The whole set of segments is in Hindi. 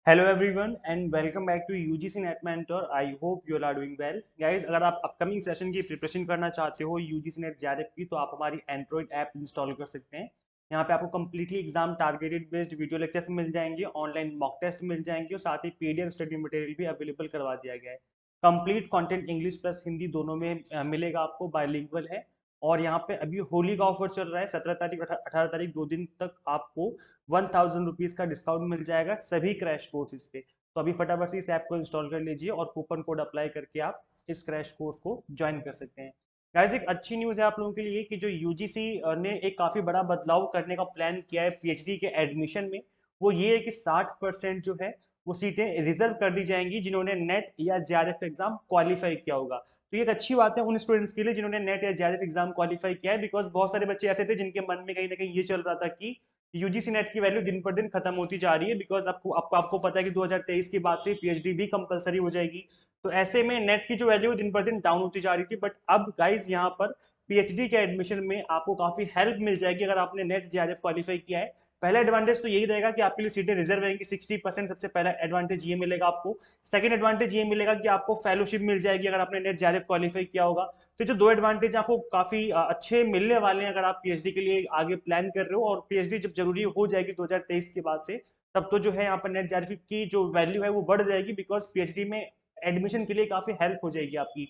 Hello everyone and welcome back to UGC NET mentor. I hope you are doing well guys. अगर आप अपकमिंग सेशन की प्रिपरेशन करना चाहते हो यूजीसी नेट जेआरएफ की, तो आप हमारी एंड्रॉइड ऐप इंस्टॉल कर सकते हैं। यहाँ पे आपको completely exam targeted based video lectures मिल जाएंगे, ऑनलाइन मॉक टेस्ट मिल जाएंगे और साथ ही पीडीएफ स्टडी मटेरियल भी अवेलेबल करवा दिया गया है। Complete content English plus Hindi दोनों में मिलेगा, आपको बायलिंगुअल है। और यहाँ पे अभी होली का ऑफर चल रहा है, 17 तारीख 18 तारीख 2 दिन तक आपको 1000 रुपीज का डिस्काउंट मिल जाएगा सभी क्रैश कोर्सेज पे। तो अभी फटाफट से इस ऐप को इंस्टॉल कर लीजिए और कूपन कोड अप्लाई करके आप इस क्रैश कोर्स को ज्वाइन कर सकते हैं। गाइस, एक अच्छी न्यूज़ है आप लोगों के लिए कि जो यूजीसी ने एक काफ़ी बड़ा बदलाव करने का प्लान किया है पीएचडी के एडमिशन में। वो ये है कि 60% जो है वो सीटें रिजर्व कर दी जाएंगी जिन्होंने नेट या जेआरएफ एग्जाम क्वालिफाई किया होगा। तो ये एक अच्छी बात है उन स्टूडेंट्स के लिए जिन्होंने नेट या जेआरएफ एग्जाम क्वालिफाई किया है, बिकॉज बहुत सारे बच्चे ऐसे थे जिनके मन में कहीं ना कहीं ये चल रहा था कि यूजीसी नेट की वैल्यू दिन पर दिन खत्म होती जा रही है, बिकॉज आपको पता है कि 2023 के बाद से पीएचडी भी कंपलसरी हो जाएगी। तो ऐसे में नेट की जो वैल्यू दिन पर दिन डाउन होती जा रही थी, बट अब गाइज यहाँ पर पीएचडी के एडमिशन में आपको काफी हेल्प मिल जाएगी अगर आपने नेट जेआरएफ क्वालिफाई किया है। पहला एडवांटेज तो यही रहेगा कि आपके लिए सीटें रिजर्व रहेंगी 60%। सबसे पहला एडवांटेज ये मिलेगा आपको। सेकंड एडवांटेज ये मिलेगा कि आपको फेलोशिप मिल जाएगी अगर आपने नेट जेआरएफ क्वालिफाई किया होगा। तो जो दो एडवांटेज आपको काफी अच्छे मिलने वाले हैं अगर आप पीएचडी के लिए आगे प्लान कर रहे हो। और पीएचडी जब जरूरी हो जाएगी 2023 के बाद से, तब तो जो है यहाँ पर नेट जेआरएफ की जो वैल्यू है वो बढ़ जाएगी, बिकॉज पीएचडी में एडमिशन के लिए काफी हेल्प हो जाएगी आपकी।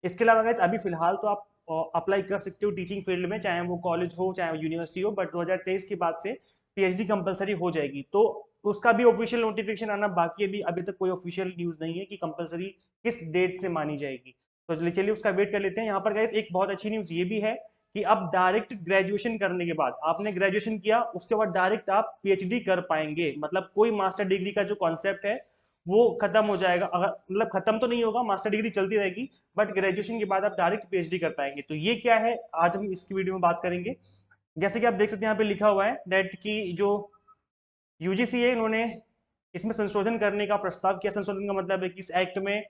इसके अलावा गाइस अभी फिलहाल तो आप अप्लाई कर सकते हो टीचिंग फील्ड में, चाहे वो कॉलेज हो चाहे वो यूनिवर्सिटी हो, बट 2023 के बाद से पीएचडी कंपलसरी हो जाएगी। तो उसका भी ऑफिशियल नोटिफिकेशन आना बाकी है, अभी तक कोई ऑफिशियल न्यूज नहीं है कि कंपलसरी किस डेट से मानी जाएगी। तो चलिए उसका वेट कर लेते हैं। यहाँ पर गाइस एक बहुत अच्छी न्यूज ये भी है कि अब डायरेक्ट ग्रेजुएशन करने के बाद, आपने ग्रेजुएशन किया उसके बाद डायरेक्ट आप पीएचडी कर पाएंगे। मतलब कोई मास्टर डिग्री का जो कॉन्सेप्ट है वो खत्म हो जाएगा। अगर मतलब खत्म तो नहीं होगा, मास्टर डिग्री चलती रहेगी, बट ग्रेजुएशन के बाद आप डायरेक्ट पीएचडी कर पाएंगे। तो ये क्या है आज हम इसकी वीडियो में बात करेंगे। जैसे कि आप देख सकते हैं यहाँ पे लिखा हुआ है दैट कि जो यूजीसी है इन्होंने इसमें संशोधन करने का प्रस्ताव किया। संशोधन का मतलब है कि इस एक्ट में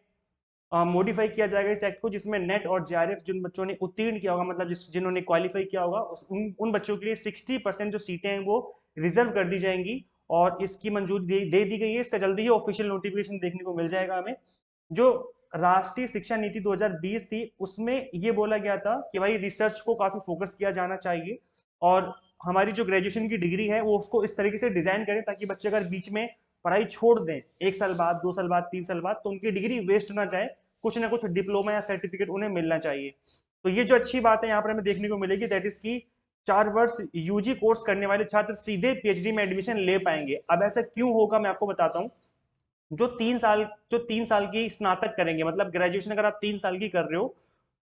मॉडिफाई किया जाएगा इस एक्ट को, जिसमें नेट और जेआरएफ जिन बच्चों ने उत्तीर्ण किया होगा, मतलब जिन्होंने क्वालिफाई किया होगा, उन बच्चों के लिए 60% जो सीटें हैं वो रिजर्व कर दी जाएंगी। और इसकी मंजूरी दे दी गई है। इसका जल्दी ही ऑफिशियल नोटिफिकेशन देखने को मिल जाएगा हमें। जो राष्ट्रीय शिक्षा नीति 2020 थी उसमें ये बोला गया था कि भाई रिसर्च को काफी फोकस किया जाना चाहिए, और हमारी जो ग्रेजुएशन की डिग्री है वो उसको इस तरीके से डिजाइन करें ताकि बच्चे अगर बीच में पढ़ाई छोड़ दें 1 साल बाद 2 साल बाद 3 साल बाद, तो उनकी डिग्री वेस्ट ना जाए, कुछ ना कुछ डिप्लोमा या सर्टिफिकेट उन्हें मिलना चाहिए। तो ये जो अच्छी बात है यहाँ पर हमें देखने को मिलेगी दैट इज की 4 वर्ष यूजी कोर्स करने वाले छात्र सीधे पीएचडी में एडमिशन ले पाएंगे। अब ऐसा क्यों होगा मैं आपको बताता हूँ। जो 3 साल जो 3 साल की स्नातक करेंगे, मतलब ग्रेजुएशन अगर आप 3 साल की कर रहे हो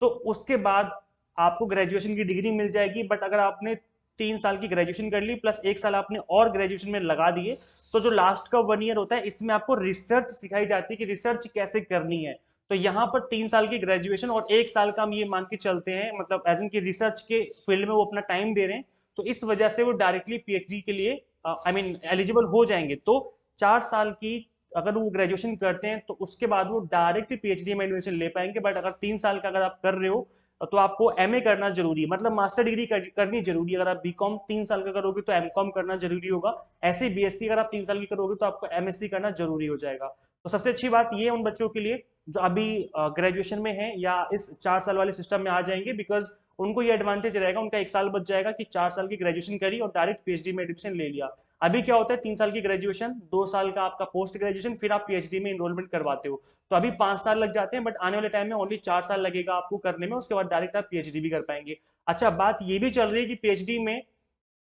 तो उसके बाद आपको ग्रेजुएशन की डिग्री मिल जाएगी। बट अगर आपने 3 साल की ग्रेजुएशन कर ली प्लस 1 साल आपने और ग्रेजुएशन में लगा दिए, तो जो लास्ट का 1 ईयर होता है इसमें आपको रिसर्च सिखाई जाती है कि रिसर्च कैसे करनी है। तो यहाँ पर 3 साल की ग्रेजुएशन और 1 साल का हम ये मान के चलते हैं, मतलब एज इन की रिसर्च के फील्ड में वो अपना टाइम दे रहे हैं। तो इस वजह से वो डायरेक्टली पीएचडी के लिए आई मीन एलिजिबल हो जाएंगे। तो 4 साल की अगर वो ग्रेजुएशन करते हैं तो उसके बाद वो डायरेक्ट पीएचडी में एडमिशन ले पाएंगे। बट अगर 3 साल का अगर आप कर रहे हो तो आपको एमए करना जरूरी है, मतलब मास्टर डिग्री करनी जरूरी है। अगर आप बीकॉम 3 साल का करोगे तो एमकॉम करना जरूरी होगा। ऐसे बीएससी अगर आप 3 साल की करोगे तो आपको एमएससी करना जरूरी हो जाएगा। तो सबसे अच्छी बात ये है उन बच्चों के लिए जो अभी ग्रेजुएशन में है या इस 4 साल वाले सिस्टम में आ जाएंगे, बिकॉज उनको ये एडवांटेज रहेगा, उनका 1 साल बच जाएगा कि 4 साल की ग्रेजुएशन करी और डायरेक्ट पीएचडी में एडमिशन ले लिया। अभी क्या होता है 3 साल की ग्रेजुएशन, 2 साल का आपका पोस्ट ग्रेजुएशन, फिर आप पीएचडी में इनरोलमेंट करवाते हो। तो अभी 5 साल लग जाते हैं, बट आने वाले टाइम में ओनली 4 साल लगेगा आपको करने में, उसके बाद डायरेक्ट आप पीएचडी भी कर पाएंगे। अच्छा, बात ये भी चल रही है कि पीएचडी में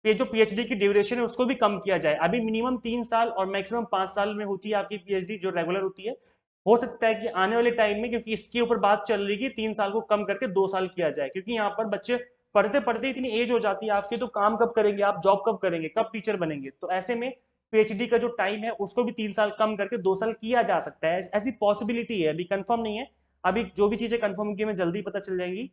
ये जो पीएचडी की ड्यूरेशन है उसको भी कम किया जाए। अभी मिनिमम 3 साल और मैक्सिमम 5 साल में होती है आपकी पीएचडी जो रेगुलर होती है। हो सकता है कि आने वाले टाइम में, क्योंकि इसके ऊपर बात चल रही है कि 3 साल को कम करके 2 साल किया जाए, क्योंकि यहाँ पर बच्चे पढ़ते पढ़ते इतनी एज हो जाती है आपकी, तो काम कब करेंगे आप, जॉब कब करेंगे, कब टीचर बनेंगे। तो ऐसे में पीएचडी का जो टाइम है उसको भी 3 साल कम करके 2 साल किया जा सकता है। ऐसी पॉसिबिलिटी है, अभी कंफर्म नहीं है। अभी जो भी चीजें कंफर्म की हमें जल्दी पता चल जाएंगी।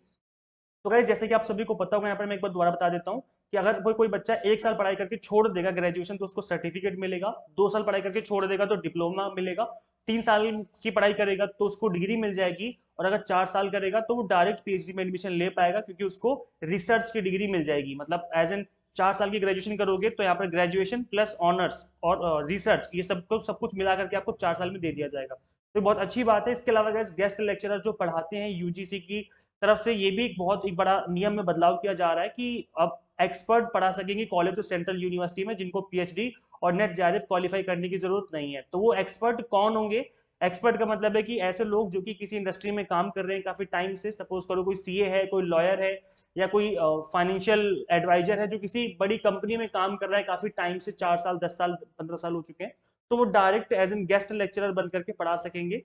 तो गाइस जैसे कि आप सभी को पता होगा, यहाँ पर मैं एक बार दोबारा बता देता हूँ कि अगर कोई बच्चा 1 साल पढ़ाई करके छोड़ देगा ग्रेजुएशन तो उसको सर्टिफिकेट मिलेगा, 2 साल पढ़ाई करके छोड़ देगा तो डिप्लोमा मिलेगा, 3 साल की पढ़ाई करेगा तो उसको डिग्री मिल जाएगी, और अगर 4 साल करेगा तो वो डायरेक्ट पीएचडी में एडमिशन ले पाएगा क्योंकि उसको रिसर्च की डिग्री मिल जाएगी। मतलब एज एन 4 साल की ग्रेजुएशन करोगे तो यहाँ पर ग्रेजुएशन प्लस ऑनर्स और रिसर्च ये सब कुछ मिला करके आपको 4 साल में दे दिया जाएगा। तो बहुत अच्छी बात है। इसके अलावा गेस्ट लेक्चरर जो पढ़ाते हैं यूजीसी की तरफ से, ये भी एक बड़ा नियम में बदलाव किया जा रहा है कि अब एक्सपर्ट पढ़ा सकेंगे कॉलेज और सेंट्रल यूनिवर्सिटी में, जिनको पीएचडी और नेट जेआरएफ क्वालिफाई करने की जरूरत नहीं है। तो वो एक्सपर्ट कौन होंगे? एक्सपर्ट का मतलब है कि ऐसे लोग जो कि किसी इंडस्ट्री में काम कर रहे हैं काफी टाइम से, सपोज करो कोई सीए है, कोई लॉयर है, या कोई फाइनेंशियल एडवाइजर है जो किसी बड़ी कंपनी में काम कर रहा है काफी टाइम से, 4 साल 10 साल 15 साल हो चुके हैं, तो वो direct as an guest lecturer बन करके पढ़ा सकेंगे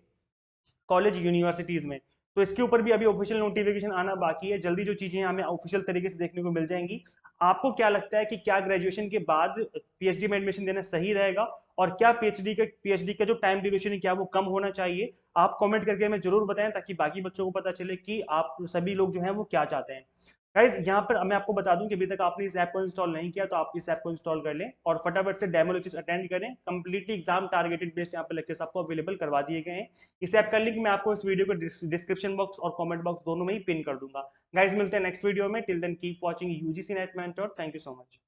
कॉलेज यूनिवर्सिटीज में। तो इसके ऊपर भी अभी ऑफिशियल नोटिफिकेशन आना बाकी है, जल्दी जो चीजें हमें ऑफिशियल तरीके से देखने को मिल जाएंगी। आपको क्या लगता है कि क्या ग्रेजुएशन के बाद पीएचडी में एडमिशन देना सही रहेगा, और क्या पीएचडी का जो टाइम ड्यूरेशन है क्या वो कम होना चाहिए? आप कमेंट करके हमें जरूर बताएं, ताकि बाकी बच्चों को पता चले कि आप सभी लोग जो हैं वो क्या चाहते हैं। गाइज यहाँ पर मैं आपको बता दूं कि अभी तक आपने इस ऐप को इंस्टॉल नहीं किया तो आप इस ऐप को इंस्टॉल कर लें और फटाफट से डेमो लेक्चर्स अटेंड करें। कंप्लीटली एग्जाम टारगेटेड बेस्ड यहाँ पर लेक्चर्स आपको अवेलेबल करवा दिए गए हैं। इस ऐप का लिंक मैं आपको इस वीडियो के डिस्क्रिप्शन बॉक्स और कमेंट बॉक्स दोनों में ही पिन कर दूंगा। गाइज मिलते हैं नेक्स्ट वीडियो में। Till then keep watching UGC NET mentor. Thank you so much.